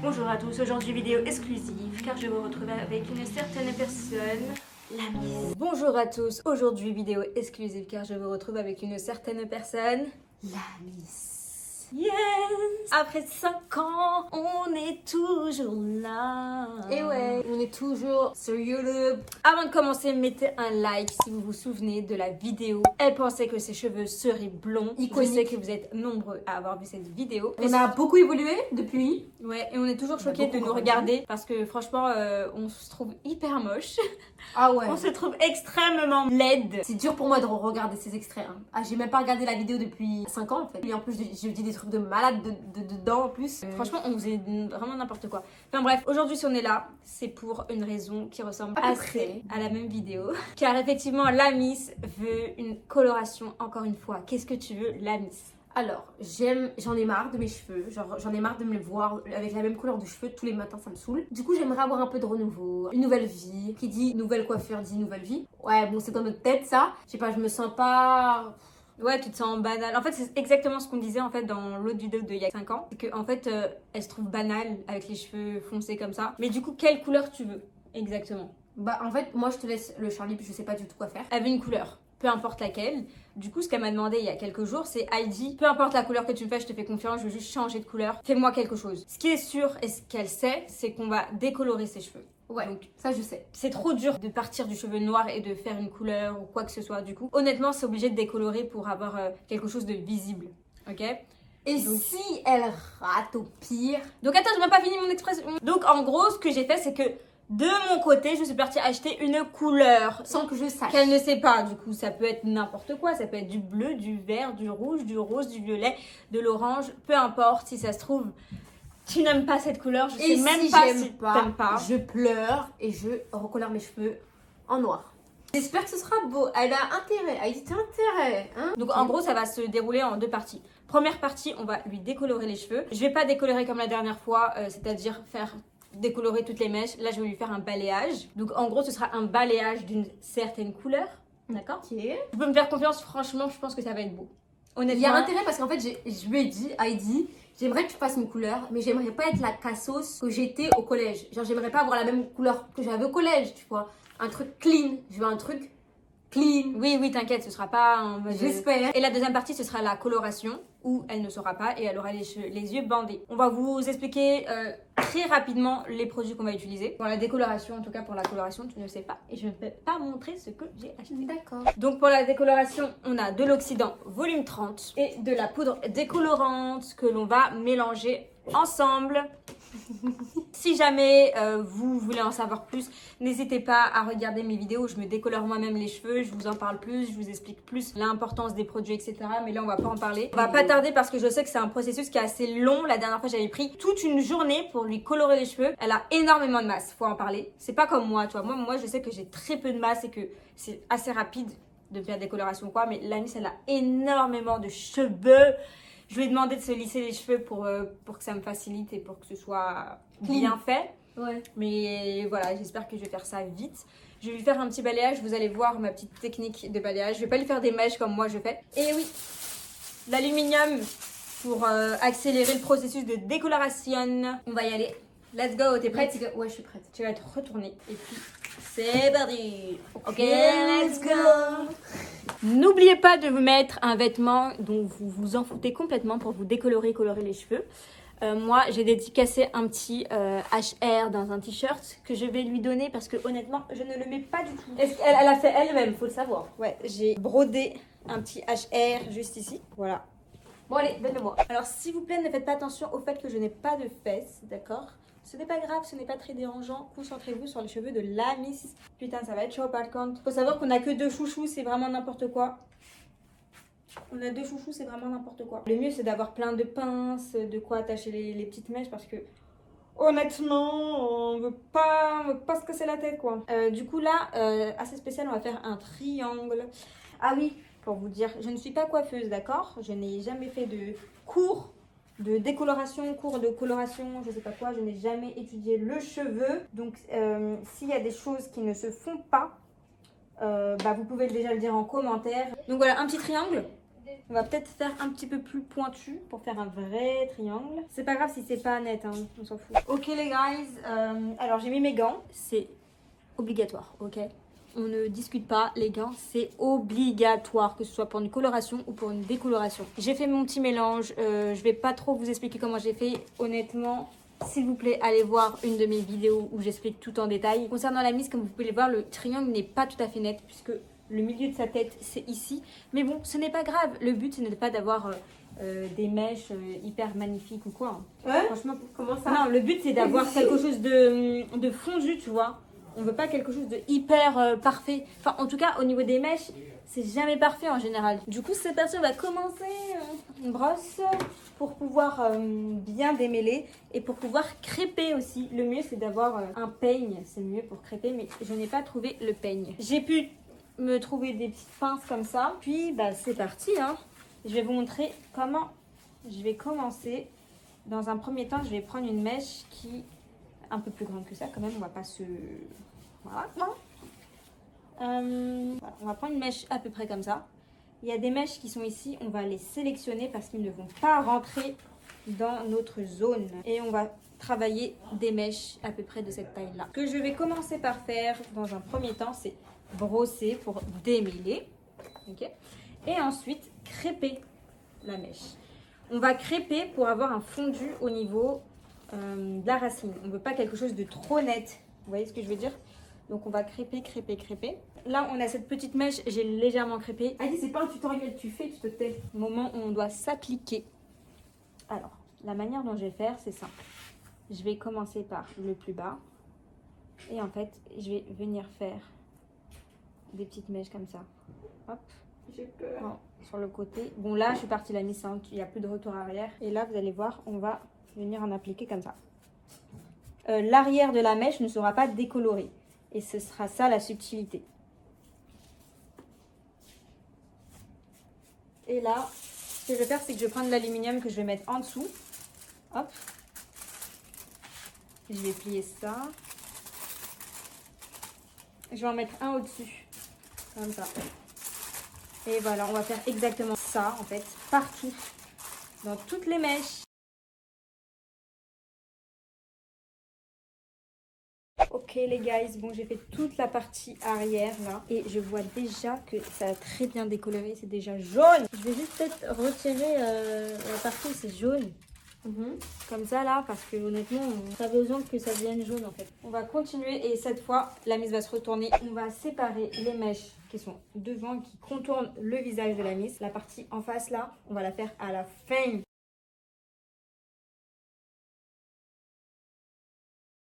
Bonjour à tous, aujourd'hui vidéo exclusive car je vous retrouve avec une certaine personne, la Miss. Bonjour à tous, aujourd'hui vidéo exclusive car je vous retrouve avec une certaine personne, la Miss. Yes! Après 5 ans, on est toujours là. Et ouais, on est toujours sur YouTube. Avant de commencer, mettez un like si vous vous souvenez de la vidéo. Elle pensait que ses cheveux seraient blonds. Iconique. Je sais que vous êtes nombreux à avoir vu cette vidéo. On a beaucoup évolué depuis. Ouais, et on est toujours choqués de nous regarder parce que franchement, on se trouve hyper moche. Ah ouais. On se trouve extrêmement laide. C'est dur pour moi de regarder ces extraits. Hein. Ah, j'ai même pas regardé la vidéo depuis 5 ans en fait. Et en plus, je dis des trucs de malade dedans en plus. Franchement, on faisait vraiment n'importe quoi. Enfin bref, aujourd'hui si on est là, c'est pour une raison qui ressemble À peu assez près. à la même vidéo. Car effectivement, la Miss veut une coloration encore une fois. Qu'est-ce que tu veux, la Miss? Alors, j'en ai marre de mes cheveux. Genre, j'en ai marre de me les voir avec la même couleur de cheveux tous les matins, ça me saoule. Du coup, j'aimerais avoir un peu de renouveau, une nouvelle vie. Qui dit nouvelle coiffure dit nouvelle vie. Ouais, bon, c'est dans notre tête ça. Je sais pas, je me sens pas. Ouais, tu te sens banale. En fait, c'est exactement ce qu'on disait en fait dans l'autre vidéo d'il y a 5 ans. C'est qu'en fait, elle se trouve banale avec les cheveux foncés comme ça. Mais du coup, quelle couleur tu veux exactement? Bah, en fait, moi je te laisse le Charlie, je sais pas du tout quoi faire. Elle veut une couleur, peu importe laquelle. Du coup, ce qu'elle m'a demandé il y a quelques jours, c'est Heidi, peu importe la couleur que tu me fais, je te fais confiance, je veux juste changer de couleur. Fais-moi quelque chose. Ce qui est sûr et ce qu'elle sait, c'est qu'on va décolorer ses cheveux. Ouais, Donc, ça je sais. c'est trop dur de partir du cheveu noir et de faire une couleur ou quoi que ce soit. Du coup, honnêtement, c'est obligé de décolorer pour avoir quelque chose de visible. Ok? Et Donc- si elle rate au pire? Donc attends, j'ai même pas fini mon expression. Donc en gros, ce que j'ai fait, c'est que de mon côté, je suis partie acheter une couleur Sans que je sache. qu'elle ne sait pas. Du coup, ça peut être n'importe quoi. Ça peut être du bleu, du vert, du rouge, du rose, du violet, de l'orange. Peu importe, si ça se trouve, tu n'aimes pas cette couleur. Je sais Et même si pas j'aime si pas, t'aimes pas. je pleure et je recouleur mes cheveux en noir. J'espère que ce sera beau. Elle a intérêt. Elle a intérêt. Hein. Donc en gros, ça va se dérouler en 2 parties. Première partie, on va lui décolorer les cheveux. Je vais pas décolorer comme la dernière fois, c'est-à-dire faire décolorer toutes les mèches. Là, je vais lui faire un balayage. Donc en gros, ce sera un balayage d'une certaine couleur. D'accord? Ok. Tu peux me faire confiance, franchement, je pense que ça va être beau. Il Honnêtement. y a intérêt parce qu'en fait, je lui ai dit, Heidi, j'aimerais que tu fasses une couleur, mais j'aimerais pas être la cassos que j'étais au collège. Genre, j'aimerais pas avoir la même couleur que j'avais au collège, tu vois. Un truc clean. Je veux un truc clean. Oui, oui, t'inquiète, ce sera pas en mode... J'espère. Et la deuxième partie, ce sera la coloration, où elle ne saura pas et elle aura les yeux bandés. On va vous expliquer très rapidement les produits qu'on va utiliser. Pour la décoloration, en tout cas pour la coloration, tu ne sais pas. Et je ne peux pas montrer ce que j'ai acheté. D'accord. Donc pour la décoloration, on a de l'oxydant volume 30 et de la poudre décolorante que l'on va mélanger ensemble. Si jamais vous voulez en savoir plus, n'hésitez pas à regarder mes vidéos. Je me décolore moi-même les cheveux, je vous en parle plus, je vous explique plus l'importance des produits, etc. Mais là, on va pas en parler. On va pas tarder parce que je sais que c'est un processus qui est assez long. La dernière fois, j'avais pris toute une journée pour lui colorer les cheveux. Elle a énormément de masse, faut en parler. C'est pas comme moi, tu vois. Moi, je sais que j'ai très peu de masse et que c'est assez rapide de faire des colorations quoi. Mais la Miss, elle a énormément de cheveux. Je lui ai demandé de se lisser les cheveux pour que ça me facilite et pour que ce soit bien fait. Ouais. Mais voilà, j'espère que je vais faire ça vite. Je vais lui faire un petit balayage. Vous allez voir ma petite technique de balayage. Je vais pas lui faire des mèches comme moi je fais. Et oui, l'aluminium pour accélérer le processus de décoloration. On va y aller. Let's go, t'es prête? Ouais, je suis prête. Tu vas te retourner. Et puis, c'est parti. Ok, let's go. N'oubliez pas de vous mettre un vêtement dont vous vous en foutez complètement pour vous décolorer, colorer les cheveux. Moi, j'ai dédicacé un petit HR dans un t-shirt que je vais lui donner parce que honnêtement, je ne le mets pas du tout. Elle a fait elle-même, faut le savoir. Ouais, j'ai brodé un petit HR juste ici. Voilà. Bon, allez, donne-le-moi. Alors, s'il vous plaît, ne faites pas attention au fait que je n'ai pas de fesses, d'accord? Ce n'est pas grave, ce n'est pas très dérangeant. Concentrez-vous sur les cheveux de la Miss. Putain, ça va être chaud par contre. Faut savoir qu'on a que 2 chouchous, c'est vraiment n'importe quoi. On a 2 chouchous, c'est vraiment n'importe quoi. Le mieux, c'est d'avoir plein de pinces, de quoi attacher les petites mèches parce que honnêtement, on veut pas se casser la tête quoi. Du coup là, assez spécial, on va faire un triangle. Ah oui, pour vous dire, je ne suis pas coiffeuse, d'accord? Je n'ai jamais fait de cours de décoloration, cours de coloration, je sais pas quoi. Je n'ai jamais étudié le cheveu. Donc s'il y a des choses qui ne se font pas, vous pouvez déjà le dire en commentaire. Donc voilà, un petit triangle. On va peut-être faire un petit peu plus pointu pour faire un vrai triangle. C'est pas grave si c'est pas net, hein, on s'en fout. Ok les guys, alors j'ai mis mes gants, c'est obligatoire, ok? On ne discute pas, les gants, c'est obligatoire, que ce soit pour une coloration ou pour une décoloration. J'ai fait mon petit mélange, je vais pas trop vous expliquer comment j'ai fait, honnêtement. S'il vous plaît, allez voir une de mes vidéos où j'explique tout en détail. Concernant la mise, comme vous pouvez le voir, le triangle n'est pas tout à fait net puisque le milieu de sa tête, c'est ici. Mais bon, ce n'est pas grave. Le but, ce n'est pas d'avoir des mèches hyper magnifiques ou quoi. Ouais, franchement, comment ça? Non, le but, c'est d'avoir quelque chose de fondu, tu vois. On veut pas quelque chose de hyper parfait. Enfin, en tout cas, au niveau des mèches, c'est jamais parfait en général. Du coup, cette partie, on va commencer une brosse pour pouvoir bien démêler et pour pouvoir crêper aussi. Le mieux, c'est d'avoir un peigne. C'est mieux pour crêper, mais je n'ai pas trouvé le peigne. J'ai pu me trouver des petites pinces comme ça. Puis, bah, c'est parti, hein. Je vais vous montrer comment je vais commencer. Dans un premier temps, je vais prendre une mèche qui est un peu plus grande que ça quand même. On va pas se... Voilà. Voilà. On va prendre une mèche à peu près comme ça. Il y a des mèches qui sont ici. On va les sélectionner parce qu'ils ne vont pas rentrer dans notre zone. Et on va travailler des mèches à peu près de cette taille-là. Ce que je vais commencer par faire dans un premier temps, c'est brosser pour démêler. Okay. Et ensuite, crêper la mèche. On va crêper pour avoir un fondu au niveau de la racine. On ne veut pas quelque chose de trop net. Vous voyez ce que je veux dire? Donc on va crêper, crêper, crêper. Là, on a cette petite mèche, j'ai légèrement crêpé. Adi, c'est pas un tutoriel, tu fais, tu te tais. Moment où on doit s'appliquer. Alors, la manière dont je vais faire, c'est simple. Je vais commencer par le plus bas. Et en fait, je vais venir faire des petites mèches comme ça. Hop. J'ai peur. Bon, sur le côté. Bon, là, je suis partie la mise, hein, il n'y a plus de retour arrière. Et là, vous allez voir, on va venir en appliquer comme ça. L'arrière de la mèche ne sera pas décoloré. Et ce sera ça la subtilité. Et là, ce que je vais faire, c'est que je vais prendre l'aluminium que je vais mettre en dessous. Hop. Je vais plier ça. Je vais en mettre un au-dessus. Comme ça. Et voilà, on va faire exactement ça, en fait, partout. Dans toutes les mèches. Ok les guys, bon j'ai fait toute la partie arrière là et je vois déjà que ça a très bien décoloré, c'est déjà jaune. Je vais juste peut-être retirer la partie où c'est jaune. Comme ça là, parce que honnêtement on n'a pas besoin que ça devienne jaune en fait. On va continuer et cette fois la mise va se retourner. On va séparer les mèches qui sont devant, qui contournent le visage de la mise. La partie en face là, on va la faire à la fin.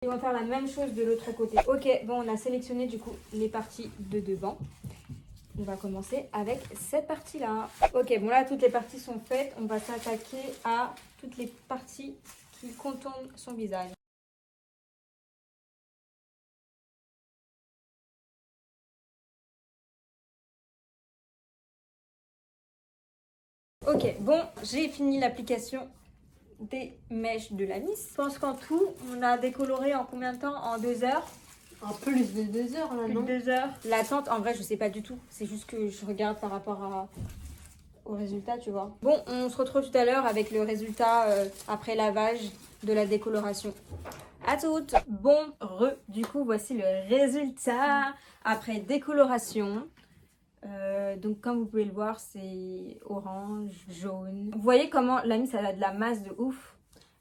Et on va faire la même chose de l'autre côté. Ok, bon, on a sélectionné du coup les parties de devant. On va commencer avec cette partie-là. Ok, bon là, toutes les parties sont faites. On va s'attaquer à toutes les parties qui contournent son visage. Ok, bon, j'ai fini l'application des mèches de la Miss. Je pense qu'en tout, on a décoloré en combien de temps? En 2 heures? En plus de 2 heures là, non? 2 heures. L'attente, en vrai, je sais pas du tout. C'est juste que je regarde par rapport au résultat, tu vois. Bon, on se retrouve tout à l'heure avec le résultat après lavage de la décoloration. À toutes. Bon, du coup, voici le résultat après décoloration. Donc comme vous pouvez le voir, c'est orange, jaune. Vous voyez comment la Miss elle a de la masse de ouf.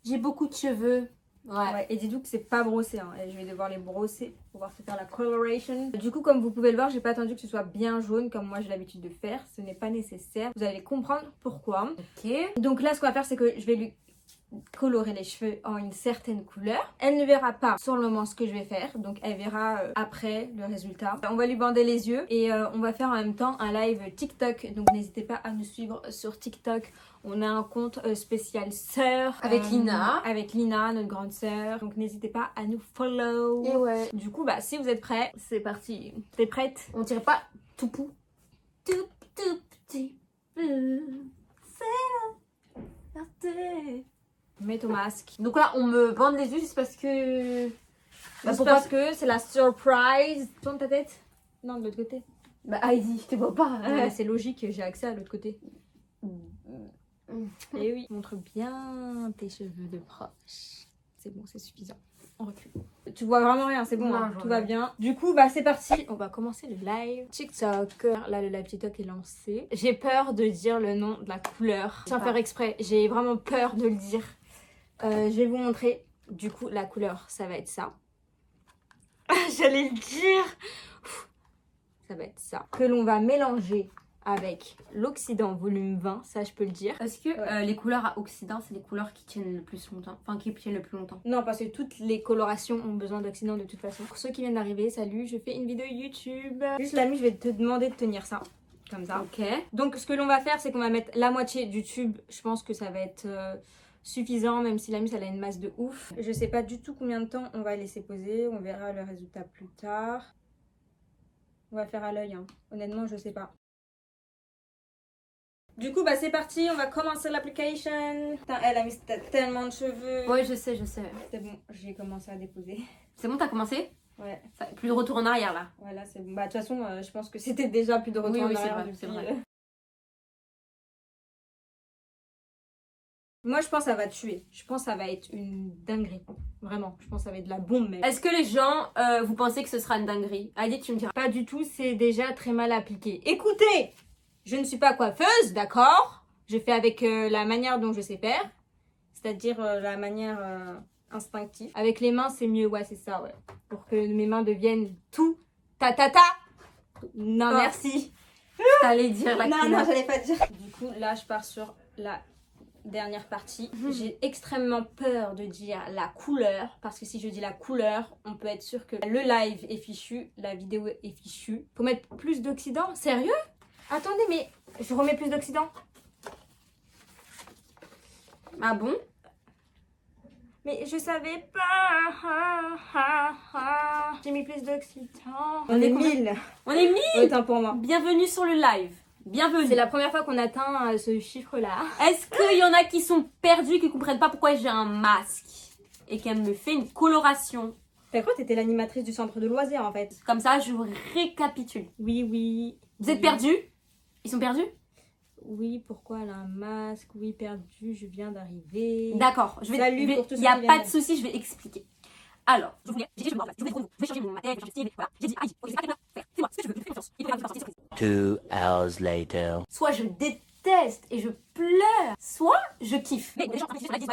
J'ai beaucoup de cheveux. Ouais. Et dites-vous que c'est pas brossé, hein. Et je vais devoir les brosser pour pouvoir se faire la coloration. Du coup, comme vous pouvez le voir, j'ai pas attendu que ce soit bien jaune comme moi j'ai l'habitude de faire. Ce n'est pas nécessaire. Vous allez comprendre pourquoi. Ok. Donc là, ce qu'on va faire, c'est que je vais lui colorer les cheveux en une certaine couleur. Elle ne verra pas sur le moment ce que je vais faire, donc elle verra après le résultat. On va lui bander les yeux et on va faire en même temps un live TikTok, donc n'hésitez pas à nous suivre sur TikTok. On a un compte spécial sœur avec Lina. Avec Lina, notre grande sœur. Donc n'hésitez pas à nous follow. Et ouais. Du coup, bah si vous êtes prêts, c'est parti. T'es prête? On dirait pas tout pou. Tout petit peu. C'est la fierté. Mets ton masque. Donc là, on me bande les yeux juste parce que... Bah, parce que c'est la surprise. Tourne ta tête. Non, de l'autre côté. Bah Heidi, je te vois pas. C'est logique, j'ai accès à l'autre côté. Et oui, montre bien tes cheveux de proche. C'est bon, c'est suffisant. On recule. Tu vois vraiment rien, c'est bon, Non, hein, je tout vois va bien. Du coup, bah c'est parti. On va commencer le live TikTok. Là, le live TikTok est lancé. J'ai peur de dire le nom de la couleur. Sans faire exprès, j'ai vraiment peur de le dire. Je vais vous montrer. Du coup, la couleur, ça va être ça. J'allais le dire. Ça va être ça. Que l'on va mélanger avec l'Oxydant volume 20, ça je peux le dire. Est-ce que les couleurs à oxydant, c'est les couleurs qui tiennent le plus longtemps? Enfin, qui tiennent le plus longtemps? Non, parce que toutes les colorations ont besoin d'oxydant de toute façon. Pour ceux qui viennent d'arriver, salut, je fais une vidéo YouTube. Juste l'ami, je vais te demander de tenir ça. Comme ça. Ok. Donc ce que l'on va faire, c'est qu'on va mettre la moitié du tube. Je pense que ça va être suffisant, même si la mousse elle a une masse de ouf. Je sais pas du tout combien de temps on va laisser poser. On verra le résultat plus tard. On va faire à l'œil, hein. Honnêtement, je sais pas. Du coup, bah c'est parti, on va commencer l'application. Putain, elle a mis tellement de cheveux. Ouais, je sais. C'est bon, j'ai commencé à déposer. C'est bon, t'as commencé? Ouais. Plus de retour en arrière là. Voilà, c'est bon. Bah de toute façon, je pense que c'était déjà plus de retour en arrière c'est depuis. vrai. Moi, je pense que ça va tuer. Je pense que ça va être une dinguerie. Vraiment, je pense que ça va être de la bombe même. Est-ce que les gens, vous pensez que ce sera une dinguerie? Allez, tu me diras. Pas du tout, c'est déjà très mal appliqué. Écoutez, je ne suis pas coiffeuse, d'accord? Je fais avec la manière dont je sais faire. C'est-à-dire la manière instinctive. Avec les mains, c'est mieux, ouais, c'est ça, ouais. Pour que mes mains deviennent tout ta. Non, Oh. merci. T'allais dire la couleur. Non, j'allais pas dire. Du coup, là, je pars sur la dernière partie. J'ai extrêmement peur de dire la couleur, parce que si je dis la couleur, on peut être sûr que le live est fichu, la vidéo est fichue. Faut mettre plus d'oxydant? Sérieux? Attendez, mais je remets plus d'oxydant. Ah bon? Mais je savais pas. J'ai mis plus d'oxydant. On est combien? 1000. On est 1000. Autant pour moi. Bienvenue sur le live. Bienvenue. C'est la première fois qu'on atteint ce chiffre-là. Est-ce qu'il y en a qui sont perdus, qui comprennent pas pourquoi j'ai un masque et qu'elle me fait une coloration? T'as cru que t'étais l'animatrice du centre de loisirs en fait? Comme ça, je récapitule. Oui. Vous êtes perdus? Ils sont perdus? Oui, pourquoi elle a un masque? Oui, perdu, je viens d'arriver. D'accord. Salut pour tous Il ceux n'y a qui pas viennent. de souci, je vais expliquer. Alors, je voulais changer mon matériel, voilà. J'ai dit, allez, ok, c'est pas faire. Fais-moi ce que je veux, fais confiance. Il faut faire partie surprise. 2 hours later. Soit je déteste et je pleure, soit je kiffe. Mais les gens sur la disent,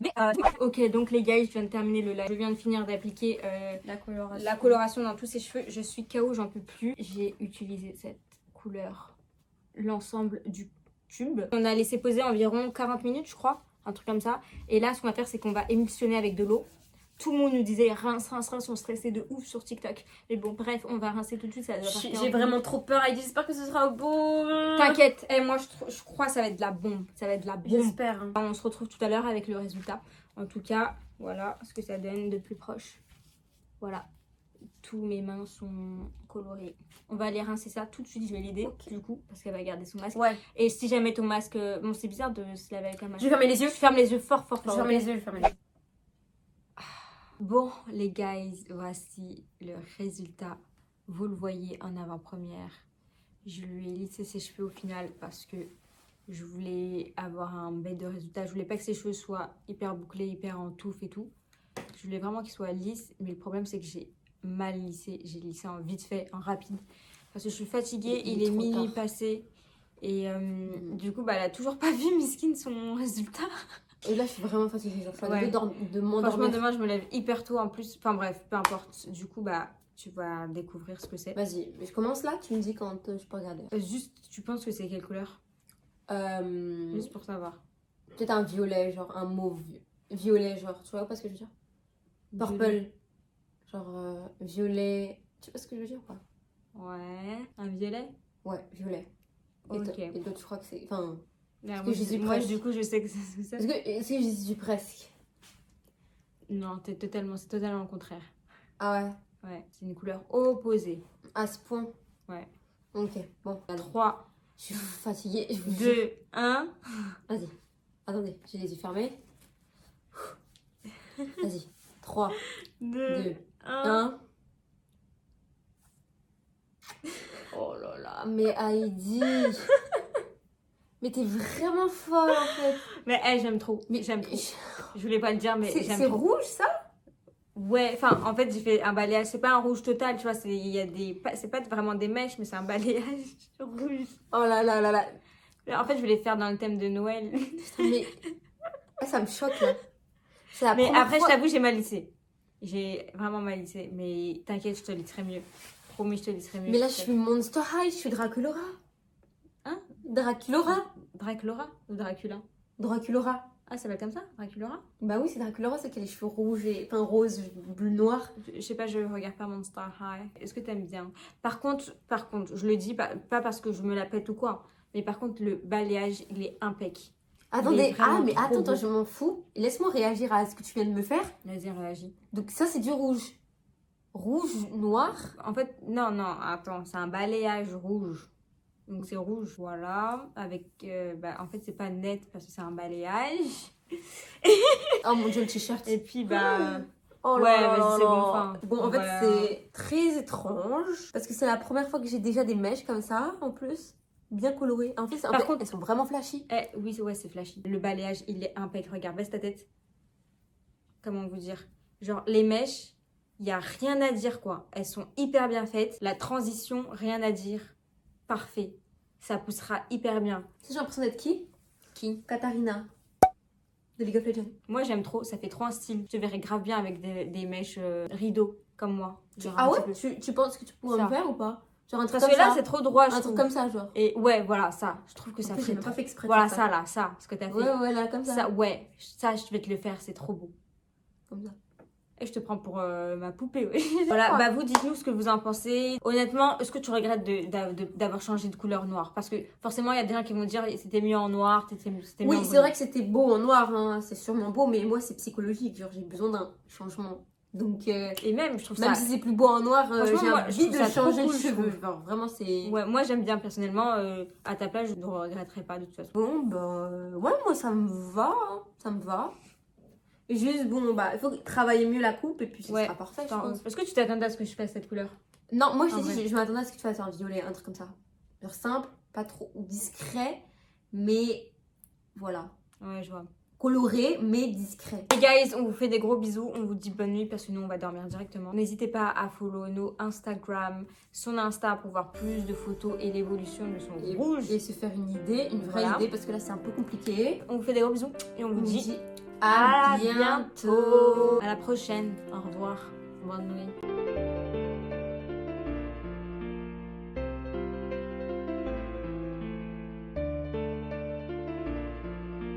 mais Ok, donc les gars, je viens de terminer le live. Je viens de finir d'appliquer la coloration dans tous ses cheveux. Je suis KO, j'en peux plus. J'ai utilisé cette couleur, l'ensemble du tube. On a laissé poser environ 40 minutes, je crois. Un truc comme ça. Et là, ce qu'on va faire, c'est qu'on va émulsionner avec de l'eau. Tout le monde nous disait rince, on stressait de ouf sur TikTok. Mais bon, bref, on va rincer tout de suite. Ça doit partir j'ai en vraiment trop peur. Heidi, j'espère que ce sera beau. T'inquiète, moi je crois que ça va être de la bombe. Ça va être de la bombe. J'espère. On se retrouve tout à l'heure avec le résultat. En tout cas, voilà ce que ça donne de plus proche. Voilà. Tous mes mains sont colorées. On va aller rincer ça tout de suite. Je vais l'aider du coup parce qu'elle va garder son masque. Ouais. Et si jamais ton masque... Bon, c'est bizarre de se laver avec un masque. Je vais fermer les yeux. Je ferme les yeux fort. Je ferme les yeux, Bon, les guys, voici le résultat. Vous le voyez en avant-première. Je lui ai lissé ses cheveux au final parce que je voulais avoir un bête de résultat. Je voulais pas que ses cheveux soient hyper bouclés, hyper en touffe et tout. Je voulais vraiment qu'ils soient lisses. Mais le problème, c'est que j'ai mal lissé. J'ai lissé en vite fait, en rapide. Parce que je suis fatiguée, il est minuit passé. Et du coup, bah, elle a toujours pas vu, Miskine, son résultat. Et là, je suis vraiment fatiguée. Genre, Ouais. de m'endormir. Franchement, demain, je me lève hyper tôt en plus. Enfin bref, peu importe. Du coup, bah, tu vas découvrir ce que c'est. Vas-y, je commence là, tu me dis quand je peux regarder. Juste, tu penses que c'est quelle couleur? Juste pour savoir. Peut-être un violet, genre un mauve violet, genre, tu vois pas ce que je veux dire? Purple. Genre violet. Tu vois ce que je veux dire ou pas? Ouais, un violet? Ouais, violet. Et Ok. et d'autres, je crois que c'est. Enfin. Moi, que je suis moi, presque. du coup, je sais que c'est ça. Est-ce que j'y suis presque? Non, c'est totalement le contraire. Ah ouais? Ouais, c'est une couleur opposée. À ce point? Ouais. Ok, bon. 3, Je suis fatiguée. Je vous 2, 1. Vas-y. Attendez, j'ai les yeux fermés. Vas-y. 3, 2, 2, 1. 1. Oh là là, mais Heidi. Mais t'es vraiment folle en fait. Mais j'aime trop. Mais j'aime trop. Je voulais pas le dire, mais j'aime c'est trop. rouge ça? Ouais, enfin, en fait, j'ai fait un balayage. C'est pas un rouge total, tu vois. Il y a des, c'est pas vraiment des mèches, mais c'est un balayage rouge. Oh là là là là. En fait, je voulais faire dans le thème de Noël. Putain, mais ça me choque là. C'est la Mais première après, fois. je t'avoue, j'ai mal lissé. J'ai vraiment mal lissé. Mais t'inquiète, je te lisserai mieux. Promis, je te lisserai mieux. Mais là, je suis Monster High, je suis Draculora. Hein? Draculora. Draculaura ou Dracula? Draculora. Ah, ça s'appelle comme ça? Draculaura? Bah oui, c'est Draculora, c'est qui a les cheveux rouges et enfin rose, bleu, noir. Je sais pas, je regarde pas Monster High. Est-ce que t'aimes bien? Par contre, je le dis pas parce que je me la pète ou quoi. Mais par contre, le balayage, il est impec. Attendez, mais trop attends, beau. je m'en fous. Laisse-moi réagir à ce que tu viens de me faire. Vas-y, réagis. Donc ça, c'est du rouge. Rouge, noir. En fait, non, attends, c'est un balayage rouge. Donc c'est rouge, voilà. Avec, en fait, c'est pas net parce que c'est un balayage. Oh mon dieu, le t-shirt. Et puis, bah... Oh ouais, là vas-y, là c'est bon, là. enfin, Bon, en fait, voilà. c'est très étrange. Parce que c'est la première fois que j'ai déjà des mèches comme ça, en plus. Bien colorées. En fait, Par contre, elles sont vraiment flashy. Oui, ouais, c'est flashy. Le balayage, il est impec. Regarde, baisse ta tête. Comment vous dire? Genre, les mèches, il n'y a rien à dire, quoi. Elles sont hyper bien faites. La transition, rien à dire. Parfait. Ça poussera hyper bien. J'ai l'impression d'être qui? Qui? Katharina. De League of Legends. Moi, j'aime trop. Ça fait trop un style. Je te verrais grave bien avec des mèches rideaux, comme moi. Genre Ah un ouais? petit peu. Tu penses que tu pourrais Ça. me faire ou pas? Genre un truc Parce comme que là, ça. c'est trop droit, je Un trouve. truc comme ça, genre. Et ouais, voilà, ça. Je trouve que ça En plus, fait j'ai même trop. pas fait exprès de Voilà, faire ça, là, ça. Ce que t'as fait. Ouais, là, comme ça. Ça, ouais. Ça, je vais te le faire. C'est trop beau. Comme ça. Et je te prends pour ma poupée, ouais. Voilà, bah vous dites-nous ce que vous en pensez. Honnêtement, est-ce que tu regrettes d'avoir changé de couleur noire? Parce que forcément, il y a des gens qui vont dire c'était mieux en noir, c'était mieux Oui, en c'est brun. vrai que c'était beau en noir, hein. C'est sûrement beau, mais moi, c'est psychologique. Genre, j'ai besoin d'un changement. Donc, Et même, je trouve même ça... si c'est plus beau en noir, Franchement, j'ai moi, je envie trouve de ça trop changer de cool, je cheveux. trouve. Genre, vraiment, c'est. Ouais, moi j'aime bien personnellement. À ta place, je ne regretterais pas de toute façon. Bon, ouais, moi, ça me va. Hein. Ça me va. Et juste, bon, il faut travailler mieux la coupe et puis ce Ouais. sera parfait, je Attends, pense. est-ce que tu t'attendais à ce que je fasse cette couleur? Non, moi, je En t'ai vrai. dit, je m'attendais à ce que tu fasses un violet, un truc comme ça. Genre simple, pas trop discret, mais voilà. Ouais, je vois. Coloré, mais discret. Les guys, on vous fait des gros bisous. On vous dit bonne nuit parce que nous, on va dormir directement. N'hésitez pas à follow nos Instagram, son Insta pour voir plus de photos et l'évolution de son rouge. Et se faire une idée, une vraie Voilà. idée, parce que là, c'est un peu compliqué. On vous fait des gros bisous et on vous dit à bientôt. à la prochaine. Au revoir. Bonne nuit.